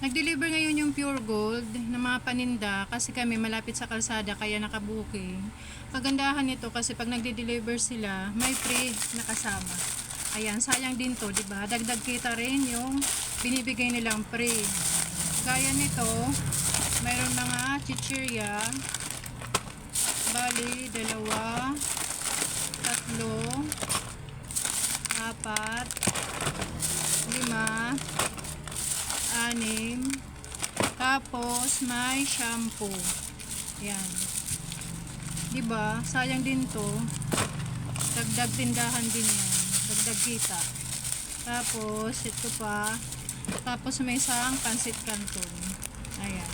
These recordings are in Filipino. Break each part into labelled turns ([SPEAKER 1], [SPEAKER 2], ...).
[SPEAKER 1] Nag-deliver ngayon yung Pure Gold ng mga paninda kasi kami malapit sa kalsada kaya nakabuking. Kagandahan nito kasi pag nagde-deliver sila, may free na kasama. Ayan, sayang din to, 'di ba? Dagdag kita rin yung binibigay nilang free. Gaya nito, mayroon mga chichirya. Bali, 2, 3, 4, 5, 6. Tapos may shampoo. Yan. 'Di ba? Sayang din 'to. Dagdag tindahan din 'yan. Dagdag kita. Tapos ito pa. Tapos may isang pansit canton. Ayan.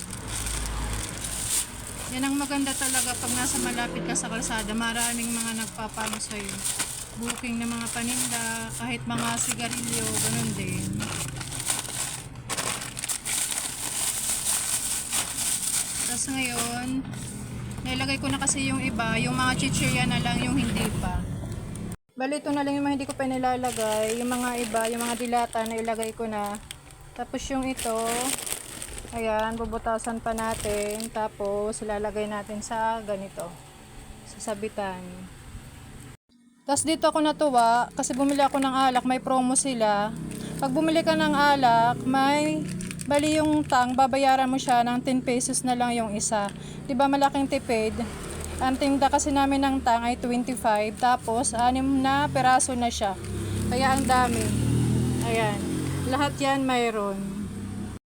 [SPEAKER 1] Yan ang maganda talaga pag nasa malapit ka sa kalsada. Maraming mga nagpapano sa'yo. Booking ng mga paninda, kahit mga sigarilyo, ganun din. Tapos ngayon, nailagay ko na kasi yung iba, yung mga chichirya na lang yung hindi pa. Bali ito na lang yung mga hindi ko pa nilalagay. Yung mga iba, yung mga dilata na ilagay ko na. Tapos yung ito, ayan, bubutasan pa natin. Tapos ilalagay natin sa ganito, sa sabitan. Tapos dito ako natuwa kasi bumili ako ng alak, may promo sila. Pag bumili ka ng alak, may bali yung tang, babayaran mo siya ng 10 pesos na lang yung isa. 'Di ba malaking tipid? Ang tinda kasi namin ng tang ay 25, tapos 6 na peraso na siya. Kaya ang dami. Ayan. Lahat 'yan mayroon.